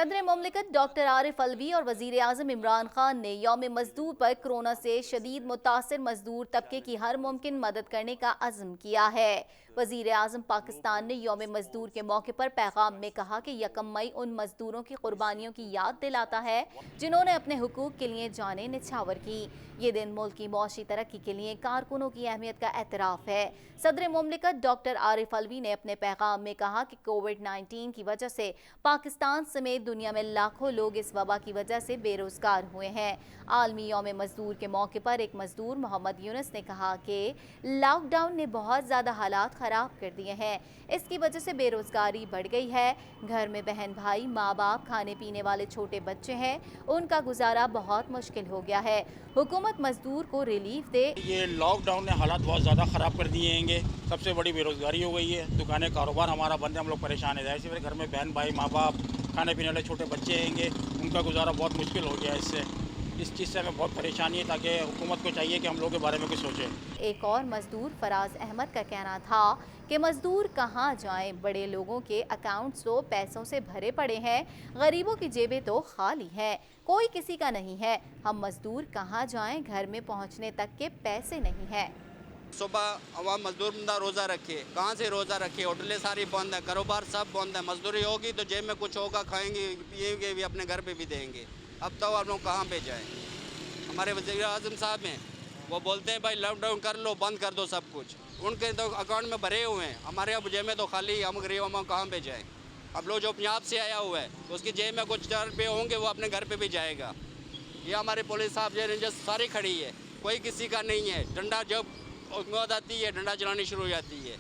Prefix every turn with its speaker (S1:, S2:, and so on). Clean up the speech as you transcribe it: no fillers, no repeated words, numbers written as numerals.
S1: सदर मुमलिकत डॉक्टर आरिफ अलवी और वजीर आजम इमरान खान ने यौम मजदूर पर कोरोना से शदीद मुतासिर मजदूर तबके की हर मुमकिन मदद करने का अज़्म किया है। वजीर आजम पाकिस्तान ने यौम मजदूर के मौके पर पैगाम में कहा कि 1 मई उन मजदूरों की कुर्बानियों की याद दिलाता है जिन्होंने अपने हुकूक के लिए जानें निछावर की। ये दिन मुल्क की मौशी तरक्की के लिए कारकुनों की अहमियत का एतराफ़ है। सदर मुमलिकत डॉक्टर आरिफ अलवी ने अपने पैगाम में कहा कि कोविड-19 की वजह से पाकिस्तान समेत दुनिया में लाखों लोग इस वबा की वजह से बेरोजगार हुए हैं। आलमी यौम मजदूर के मौके पर एक मजदूर मोहम्मद यूनुस ने कहा कि लॉकडाउन ने बहुत ज़्यादा हालात ख़राब कर दिए हैं। इसकी वजह से बेरोजगारी बढ़ गई है। घर में बहन भाई, माँ बाप, खाने पीने वाले छोटे बच्चे हैं, उनका गुजारा बहुत मुश्किल हो गया है। हुकूमत मजदूर को रिलीफ दे।
S2: ये लॉकडाउन ने हालात बहुत ज़्यादा ख़राब कर दिए हैं। सबसे बड़ी बेरोजगारी हो गई है। दुकानें, कारोबार हमारा बंद है, हम लोग परेशान है। ऐसे मेरे घर में बहन भाई, माँ बाप, खाने पीने वाले छोटे बच्चे हैं, उनका गुजारा बहुत मुश्किल हो गया है। इस चीज़ से हमें बहुत परेशानी है, ताकि हुकूमत को चाहिए कि हम लोगों के बारे में कुछ सोचें।
S1: एक और मजदूर फराज अहमद का कहना था कि मजदूर कहाँ जाएं, बड़े लोगों के अकाउंट्स तो पैसों से भरे पड़े हैं, गरीबों की जेबें तो खाली हैं, कोई किसी का नहीं है। हम मजदूर कहाँ जाएं, घर में पहुँचने तक के पैसे नहीं हैं।
S3: सुबह अवाम मजदूर बंदा रोज़ा रखे, कहाँ से रोज़ा रखे? होटलें सारी बंद है, कारोबार सब बंद है। मजदूरी होगी तो जेब में कुछ होगा, खाएंगे पिएंगे भी, अपने घर पे भी देंगे। अब तो आप लोग कहाँ पे जाएं? हमारे वज़ीर आज़म साहब हैं, वो बोलते हैं भाई लॉकडाउन कर लो, बंद कर दो सब कुछ। उनके तो अकाउंट में भरे हुए हैं, हमारे अब जेब में तो खाली। हम गरीब, हम कहाँ पे जाएँ? अब लोग जो पंजाब से आया हुआ है उसकी जेब में कुछ 4 रुपये होंगे, वो अपने घर पे भी जाएगा। ये हमारे पुलिस साहब जो रेंजर्स सारी खड़ी है, कोई किसी का नहीं है। डंडा जब मौत आती है, डंडा चलानी शुरू हो जाती है।